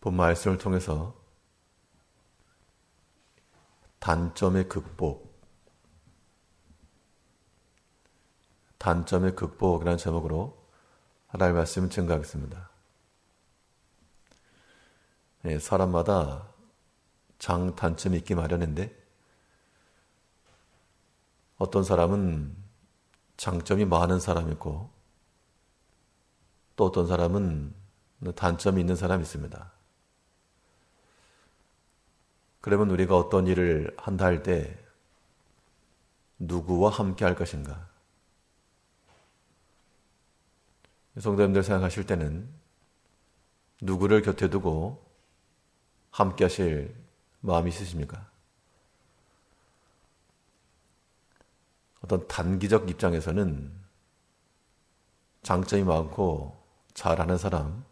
본 말씀을 통해서 단점의 극복이라는 제목으로 하나님의 말씀을 증거하겠습니다. 사람마다 장단점이 있기 마련인데 어떤 사람은 장점이 많은 사람이 있고 또 어떤 사람은 단점이 있는 사람이 있습니다. 그러면 우리가 어떤 일을 한다 할 때 누구와 함께 할 것인가? 성도님들 생각하실 때는 누구를 곁에 두고 함께 하실 마음이 있으십니까? 어떤 단기적 입장에서는 장점이 많고 잘하는 사람,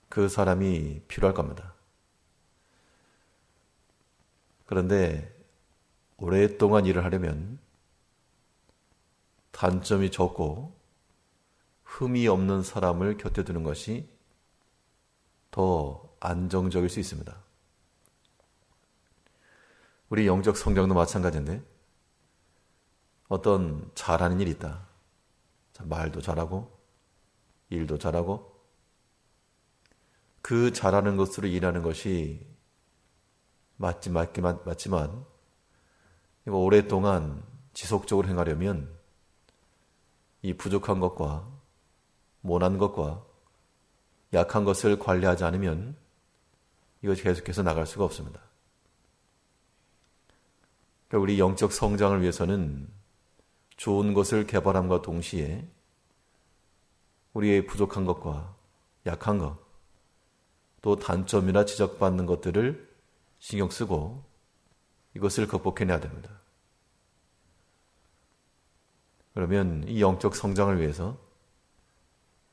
그 사람이 필요할 겁니다. 그런데 오랫동안 일을 하려면 단점이 적고 흠이 없는 사람을 곁에 두는 것이 더 안정적일 수 있습니다. 우리 영적 성장도 마찬가지인데 어떤 잘하는 일이 있다. 말도 잘하고 일도 잘하고 그 잘하는 것으로 일하는 것이 맞지만 이거 오랫동안 지속적으로 행하려면 이 부족한 것과 못한 것과 약한 것을 관리하지 않으면 이것이 계속해서 나갈 수가 없습니다. 그러니까 우리 영적 성장을 위해서는 좋은 것을 개발함과 동시에 우리의 부족한 것과 약한 것, 또 단점이나 지적받는 것들을 신경 쓰고 이것을 극복해내야 됩니다. 그러면 이 영적 성장을 위해서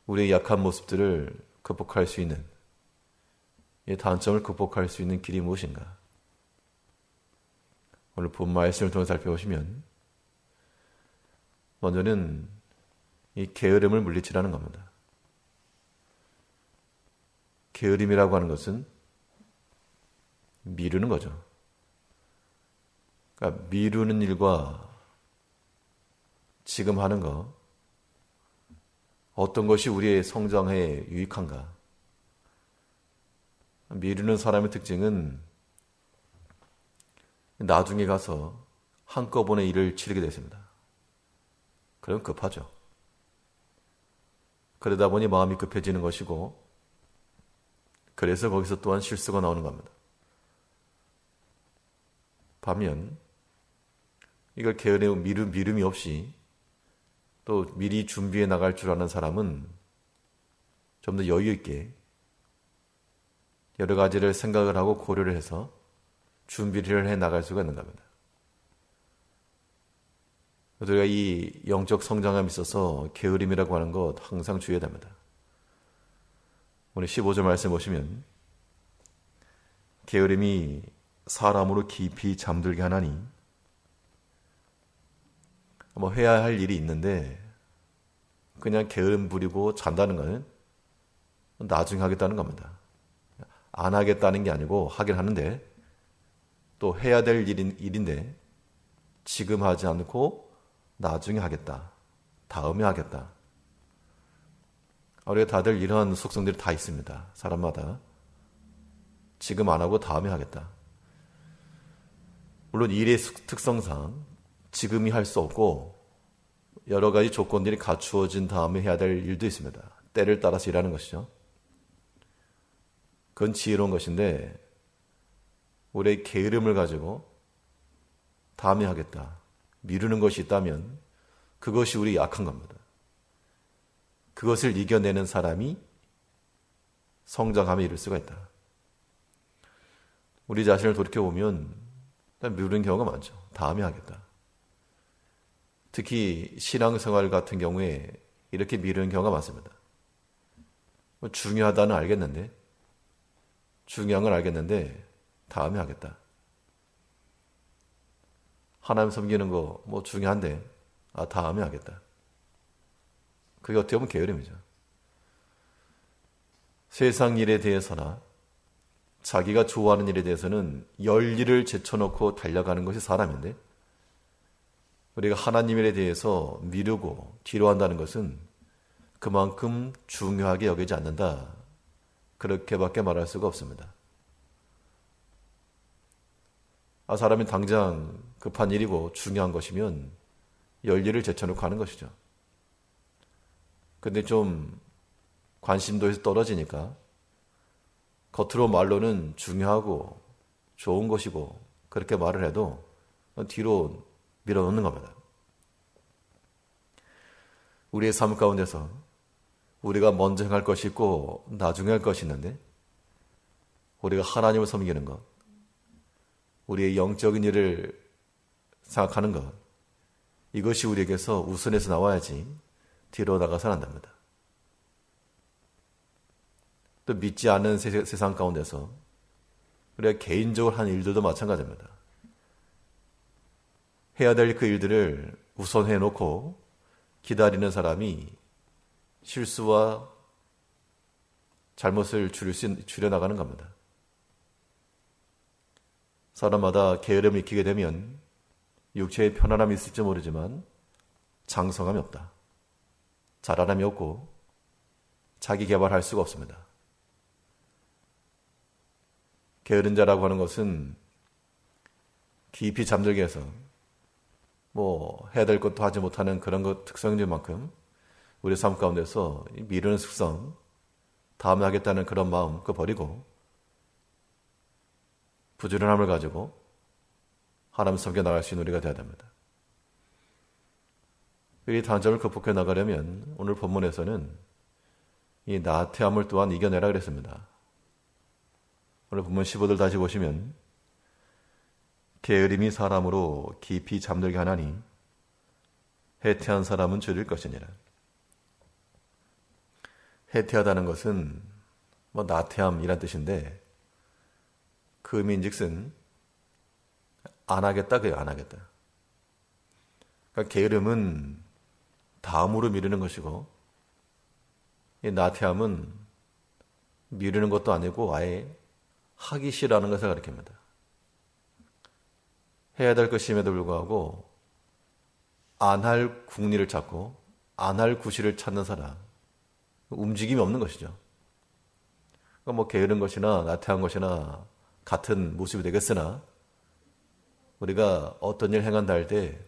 우리의 약한 모습들을 극복할 수 있는, 이 단점을 극복할 수 있는 길이 무엇인가? 오늘 본 말씀을 통해 살펴보시면 먼저는 이 게으름을 물리치라는 겁니다. 게으름이라고 하는 것은 미루는 거죠. 그러니까 미루는 일과 지금 하는 거, 어떤 것이 우리의 성장에 유익한가? 미루는 사람의 특징은 나중에 가서 한꺼번에 일을 치르게 됐습니다. 그럼 급하죠. 그러다 보니 마음이 급해지는 것이고 그래서 거기서 또한 실수가 나오는 겁니다. 반면 이걸 게으름, 미룸이 없이 또 미리 준비해 나갈 줄 아는 사람은 좀 더 여유 있게 여러 가지를 생각을 하고 고려를 해서 준비를 해 나갈 수가 있는 겁니다. 우리가 이 영적 성장함에 있어서 게으름이라고 하는 것 항상 주의해야 됩니다. 오늘 15절 말씀 보시면 게으름이 사람으로 깊이 잠들게 하나니 해야 할 일이 있는데 그냥 게으름 부리고 잔다는 것은 나중에 하겠다는 겁니다. 안 하겠다는 게 아니고 하긴 하는데 또 해야 될 일인데 지금 하지 않고 나중에 하겠다. 다음에 하겠다. 우리가 다들 이런 속성들이 다 있습니다. 사람마다. 지금 안 하고 다음에 하겠다. 물론 일의 특성상 지금이 할 수 없고 여러 가지 조건들이 갖추어진 다음에 해야 될 일도 있습니다. 때를 따라서 일하는 것이죠. 그건 지혜로운 것인데 우리의 게으름을 가지고 다음에 하겠다. 미루는 것이 있다면 그것이 우리 약한 겁니다. 그것을 이겨내는 사람이 성장함에 이를 수가 있다. 우리 자신을 돌이켜보면 미루는 경우가 많죠. 다음에 하겠다. 특히 신앙생활 같은 경우에 이렇게 미루는 경우가 많습니다. 중요하다는 알겠는데 중요한 건 알겠는데 다음에 하겠다. 하나님 섬기는 거 중요한데 다음에 하겠다. 그게 어떻게 보면 게으름이죠. 세상 일에 대해서나 자기가 좋아하는 일에 대해서는 열일을 제쳐놓고 달려가는 것이 사람인데, 우리가 하나님 일에 대해서 미루고 뒤로 한다는 것은 그만큼 중요하게 여기지 않는다, 그렇게밖에 말할 수가 없습니다. 사람이 당장 급한 일이고 중요한 것이면 열일을 제쳐놓고 하는 것이죠. 근데 좀 관심도에서 떨어지니까 겉으로 말로는 중요하고 좋은 것이고 그렇게 말을 해도 뒤로 밀어놓는 겁니다. 우리의 삶 가운데서 우리가 먼저 행할 것이 있고 나중에 할 것이 있는데, 우리가 하나님을 섬기는 것, 우리의 영적인 일을 생각하는 것, 이것이 우리에게서 우선해서 나와야지 뒤로 나가서는 안 됩니다. 또 믿지 않는 세상 가운데서 우리가 개인적으로 하는 일들도 마찬가지입니다. 해야 될 그 일들을 우선해 놓고 기다리는 사람이 실수와 잘못을 줄여나가는 겁니다. 사람마다 게으름을 익히게 되면 육체의 편안함이 있을지 모르지만 장성함이 없다, 자라남이 없고 자기 개발할 수가 없습니다. 게으른 자라고 하는 것은 깊이 잠들게 해서 해야 될 것도 하지 못하는 그런 것 특성인 만큼 우리 삶 가운데서 미루는 습성, 다음에 하겠다는 그런 마음 그거 버리고 부지런함을 가지고 하나님 섬겨 나갈 수 있는 우리가 되어야 됩니다. 이 단점을 극복해 나가려면 오늘 본문에서는 이 나태함을 또한 이겨내라 그랬습니다. 오늘 본문 15절 다시 보시면, 게으름이 사람으로 깊이 잠들게 하나니 해태한 사람은 줄일 것이니라. 해태하다는 것은 나태함이란 뜻인데, 그 의미인즉슨 안 하겠다, 그래요. 안 하겠다. 그러니까 게으름은 다음으로 미루는 것이고, 이 나태함은 미루는 것도 아니고 아예 하기 싫어하는 것을 가리킵니다. 해야 될 것임에도 불구하고 안 할 궁리를 찾고 안 할 구실을 찾는 사람, 움직임이 없는 것이죠. 그러니까 게으른 것이나 나태한 것이나 같은 모습이 되겠으나, 우리가 어떤 일을 행한다 할 때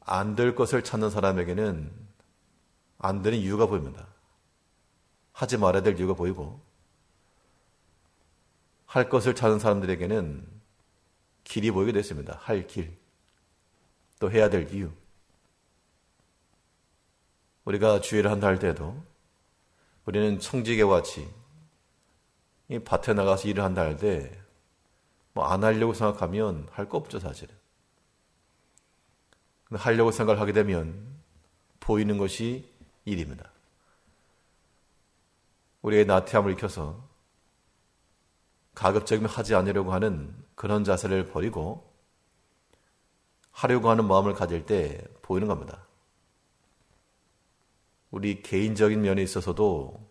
안 될 것을 찾는 사람에게는 안 되는 이유가 보입니다. 하지 말아야 될 이유가 보이고, 할 것을 찾는 사람들에게는 길이 보이게 됐습니다. 할 길, 또 해야 될 이유. 우리가 주일을 한다 할 때도 우리는 청지기와 같이 이 밭에 나가서 일을 한다 할 때 안 하려고 생각하면 할 거 없죠, 사실은. 근데 하려고 생각을 하게 되면 보이는 것이 일입니다. 우리의 나태함을 익혀서 가급적이면 하지 않으려고 하는 그런 자세를 버리고 하려고 하는 마음을 가질 때 보이는 겁니다. 우리 개인적인 면에 있어서도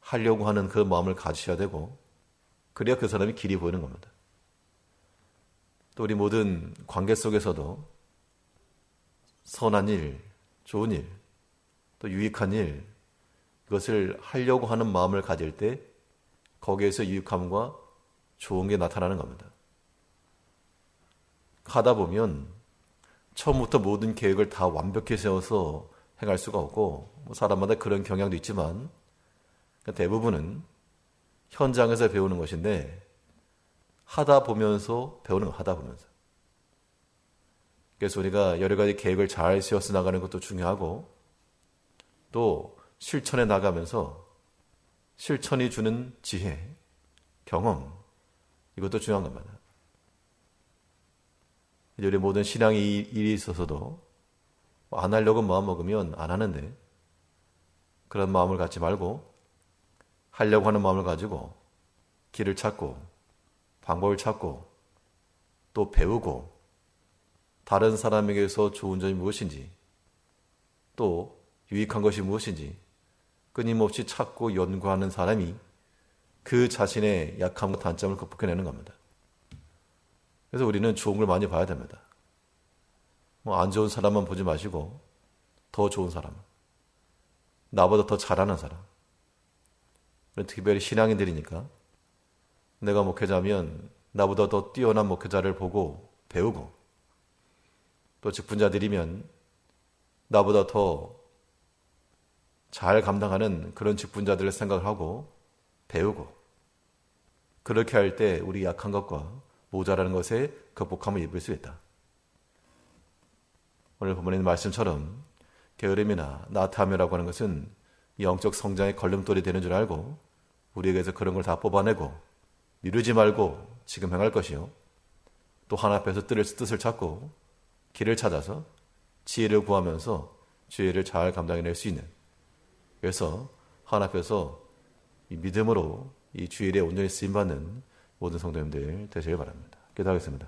하려고 하는 그 마음을 가지셔야 되고, 그래야 그 사람이 길이 보이는 겁니다. 또 우리 모든 관계 속에서도 선한 일, 좋은 일, 또 유익한 일, 이것을 하려고 하는 마음을 가질 때 거기에서 유익함과 좋은 게 나타나는 겁니다. 하다 보면 처음부터 모든 계획을 다 완벽히 세워서 행할 수가 없고, 사람마다 그런 경향도 있지만 대부분은 현장에서 배우는 것인데, 하다 보면서 배우는 거, 하다 보면서. 그래서 우리가 여러 가지 계획을 잘 세워서 나가는 것도 중요하고, 또 실천해 나가면서 실천이 주는 지혜, 경험, 이것도 중요한 겁니다. 이제 우리 모든 신앙의 일이 있어서도 안 하려고 마음먹으면 안 하는데, 그런 마음을 갖지 말고 하려고 하는 마음을 가지고 길을 찾고 방법을 찾고 또 배우고, 다른 사람에게서 좋은 점이 무엇인지 또 유익한 것이 무엇인지 끊임없이 찾고 연구하는 사람이 그 자신의 약함과 단점을 극복해내는 겁니다. 그래서 우리는 좋은 걸 많이 봐야 됩니다. 안 좋은 사람만 보지 마시고 더 좋은 사람, 나보다 더 잘하는 사람, 특별히 신앙인들이니까 내가 목회자면 나보다 더 뛰어난 목회자를 보고 배우고, 또 직분자들이면 나보다 더 잘 감당하는 그런 직분자들을 생각을 하고 배우고, 그렇게 할 때 우리 약한 것과 모자라는 것에 극복함을 입을 수 있다. 오늘 본문에 있는 말씀처럼 게으름이나 나태함이라고 하는 것은 영적 성장의 걸림돌이 되는 줄 알고 우리에게서 그런 걸 다 뽑아내고 미루지 말고 지금 행할 것이요, 또 하나 앞에서 뜻을 찾고 길을 찾아서 지혜를 구하면서 주의를 잘 감당해낼 수 있는, 그래서 하나 앞에서 이 믿음으로 이 주일에 온전히 쓰임받는 모든 성도님들 되시길 바랍니다. 기도하겠습니다.